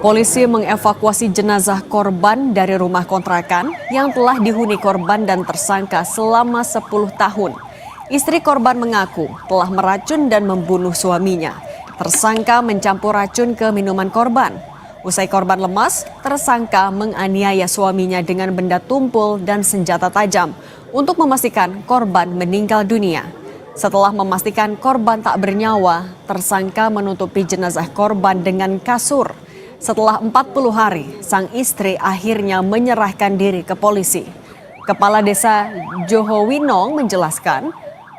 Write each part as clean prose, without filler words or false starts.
Polisi mengevakuasi jenazah korban dari rumah kontrakan yang telah dihuni korban dan tersangka selama 10 tahun. Istri korban mengaku telah meracun dan membunuh suaminya. Tersangka mencampur racun ke minuman korban. Usai korban lemas, tersangka menganiaya suaminya dengan benda tumpul dan senjata tajam untuk memastikan korban meninggal dunia. Setelah memastikan korban tak bernyawa, tersangka menutupi jenazah korban dengan kasur. Setelah 40 hari, sang istri akhirnya menyerahkan diri ke polisi. Kepala Desa Johowinong menjelaskan,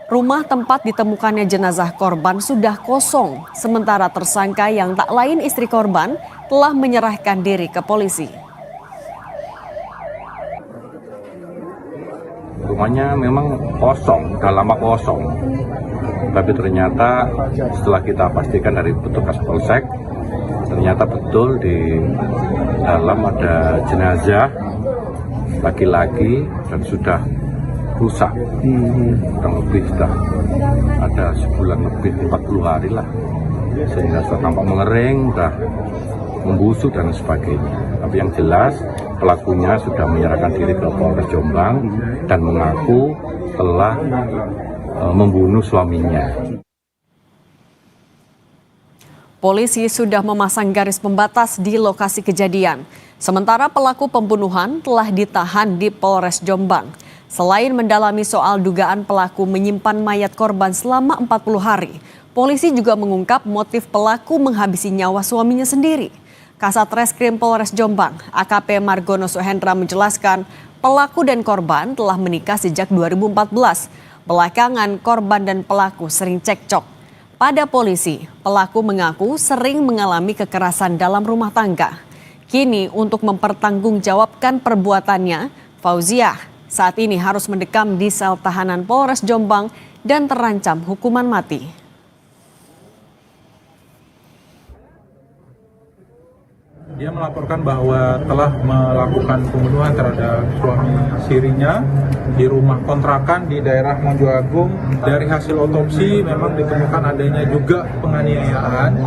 rumah tempat ditemukannya jenazah korban sudah kosong, sementara tersangka yang tak lain istri korban telah menyerahkan diri ke polisi. Rumahnya memang kosong, udah lama kosong. Tapi ternyata setelah kita pastikan dari petugas polsek, ternyata betul di dalam ada jenazah laki-laki dan sudah rusak. Kurang lebih sudah ada sebulan lebih, 40 hari lah. Sehingga sudah tampak mengering, sudah membusuk dan sebagainya. Tapi yang jelas pelakunya sudah menyerahkan diri ke Polres Jombang dan mengaku telah membunuh suaminya. Polisi sudah memasang garis pembatas di lokasi kejadian. Sementara pelaku pembunuhan telah ditahan di Polres Jombang. Selain mendalami soal dugaan pelaku menyimpan mayat korban selama 40 hari, polisi juga mengungkap motif pelaku menghabisi nyawa suaminya sendiri. Kasat Reskrim Polres Jombang, AKP Margono Suhendra menjelaskan, pelaku dan korban telah menikah sejak 2014. Belakangan korban dan pelaku sering cekcok. Pada polisi, pelaku mengaku sering mengalami kekerasan dalam rumah tangga. Kini untuk mempertanggungjawabkan perbuatannya, Fauziah saat ini harus mendekam di sel tahanan Polres Jombang dan terancam hukuman mati. Dia melaporkan bahwa telah melakukan pembunuhan terhadap suami sirinya di rumah kontrakan di daerah Mojo Agung. Dari hasil otopsi memang ditemukan adanya juga penganiayaan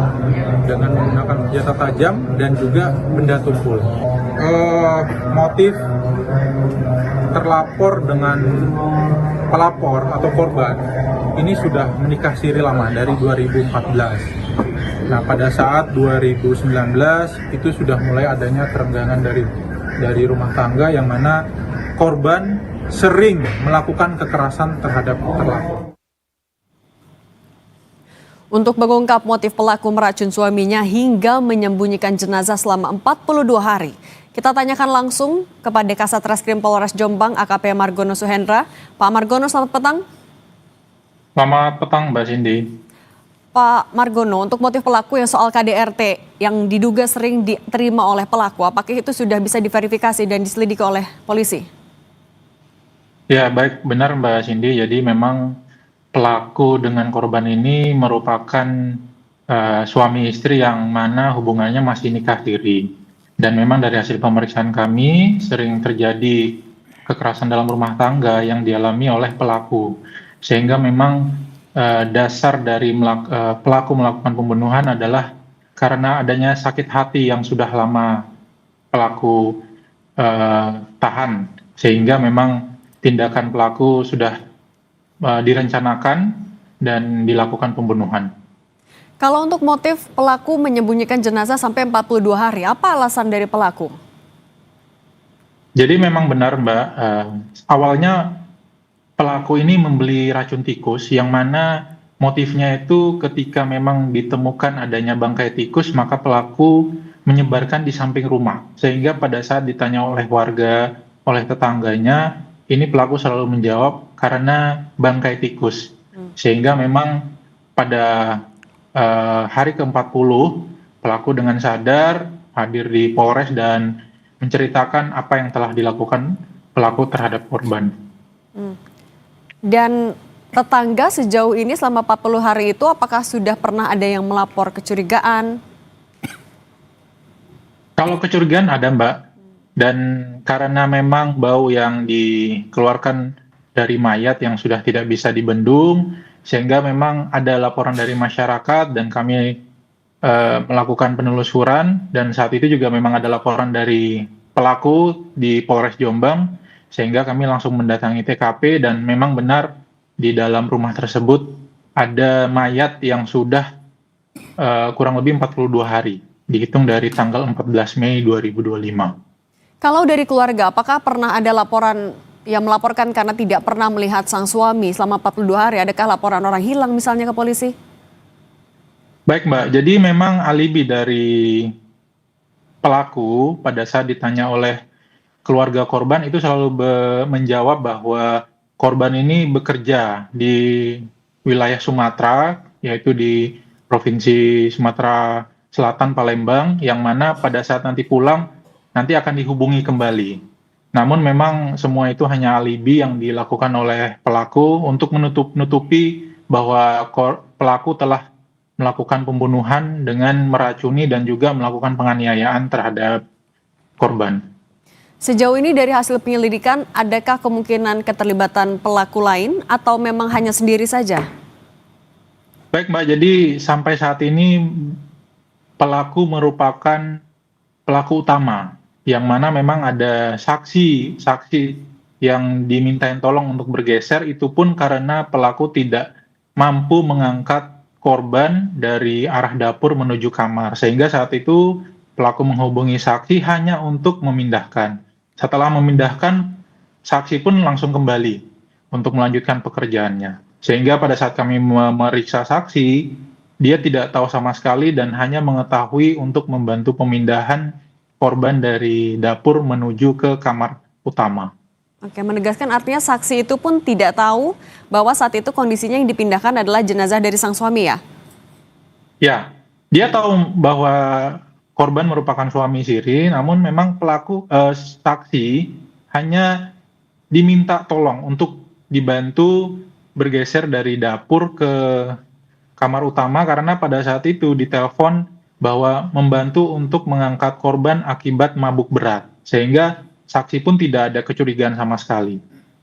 dengan menggunakan senjata tajam dan juga benda tumpul. Motif terlapor dengan pelapor atau korban ini sudah menikah siri lama dari 2014. Nah, pada saat 2019 itu sudah mulai adanya kerenggangan dari rumah tangga yang mana korban sering melakukan kekerasan terhadap terlapor. Untuk mengungkap motif pelaku meracun suaminya hingga menyembunyikan jenazah selama 42 hari, kita tanyakan langsung kepada Kasat Reskrim Polres Jombang AKP Margono Suhendra. Pak Margono, selamat petang. Selamat petang, Mbak Cindy. Pak Margono, untuk motif pelaku yang soal KDRT yang diduga sering diterima oleh pelaku, apakah itu sudah bisa diverifikasi dan diselidiki oleh polisi? Ya, baik, benar Mbak Cindy. Jadi memang pelaku dengan korban ini merupakan suami istri yang mana hubungannya masih nikah siri. Dan memang dari hasil pemeriksaan kami sering terjadi kekerasan dalam rumah tangga yang dialami oleh pelaku. Sehingga memang dasar dari pelaku melakukan pembunuhan adalah karena adanya sakit hati yang sudah lama pelaku tahan, sehingga memang tindakan pelaku sudah direncanakan dan dilakukan pembunuhan. Kalau untuk motif pelaku menyembunyikan jenazah sampai 42 hari, apa alasan dari pelaku? Jadi memang benar Mbak, awalnya pelaku ini membeli racun tikus yang mana motifnya itu ketika memang ditemukan adanya bangkai tikus, maka pelaku menyebarkan di samping rumah. Sehingga pada saat ditanya oleh warga, oleh tetangganya, ini pelaku selalu menjawab karena bangkai tikus. Sehingga memang pada hari ke-40, pelaku dengan sadar hadir di Polres dan menceritakan apa yang telah dilakukan pelaku terhadap korban. Dan tetangga sejauh ini selama 40 hari itu apakah sudah pernah ada yang melapor kecurigaan? Kalau kecurigaan ada Mbak, dan karena memang bau yang dikeluarkan dari mayat yang sudah tidak bisa dibendung, sehingga memang ada laporan dari masyarakat dan kami melakukan penelusuran, dan saat itu juga memang ada laporan dari pelaku di Polres Jombang, sehingga kami langsung mendatangi TKP dan memang benar di dalam rumah tersebut ada mayat yang sudah kurang lebih 42 hari, dihitung dari tanggal 14 Mei 2025. Kalau dari keluarga, apakah pernah ada laporan yang melaporkan karena tidak pernah melihat sang suami selama 42 hari? Adakah laporan orang hilang misalnya ke polisi? Baik Mbak, jadi memang alibi dari pelaku pada saat ditanya oleh keluarga korban itu selalu menjawab bahwa korban ini bekerja di wilayah Sumatera, yaitu di Provinsi Sumatera Selatan Palembang, yang mana pada saat nanti pulang nanti akan dihubungi kembali. Namun memang semua itu hanya alibi yang dilakukan oleh pelaku untuk menutupi bahwa pelaku telah melakukan pembunuhan dengan meracuni dan juga melakukan penganiayaan terhadap korban. Sejauh ini dari hasil penyelidikan, adakah kemungkinan keterlibatan pelaku lain atau memang hanya sendiri saja? Baik Mbak, jadi sampai saat ini pelaku merupakan pelaku utama, yang mana memang ada saksi yang dimintain tolong untuk bergeser, itu pun karena pelaku tidak mampu mengangkat korban dari arah dapur menuju kamar, sehingga saat itu pelaku menghubungi saksi hanya untuk memindahkan. Setelah memindahkan, saksi pun langsung kembali untuk melanjutkan pekerjaannya. Sehingga pada saat kami memeriksa saksi, dia tidak tahu sama sekali dan hanya mengetahui untuk membantu pemindahan korban dari dapur menuju ke kamar utama. Oke, menegaskan artinya saksi itu pun tidak tahu bahwa saat itu kondisinya yang dipindahkan adalah jenazah dari sang suami ya? Ya, dia tahu bahwa korban merupakan suami siri, namun memang pelaku saksi hanya diminta tolong untuk dibantu bergeser dari dapur ke kamar utama karena pada saat itu ditelepon bahwa membantu untuk mengangkat korban akibat mabuk berat, sehingga saksi pun tidak ada kecurigaan sama sekali.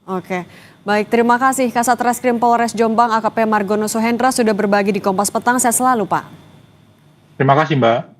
Oke, baik, terima kasih Kasat Reskrim Polres Jombang AKP Margono Sohendra sudah berbagi di Kompas Petang. Sehat selalu Pak. Terima kasih Mbak.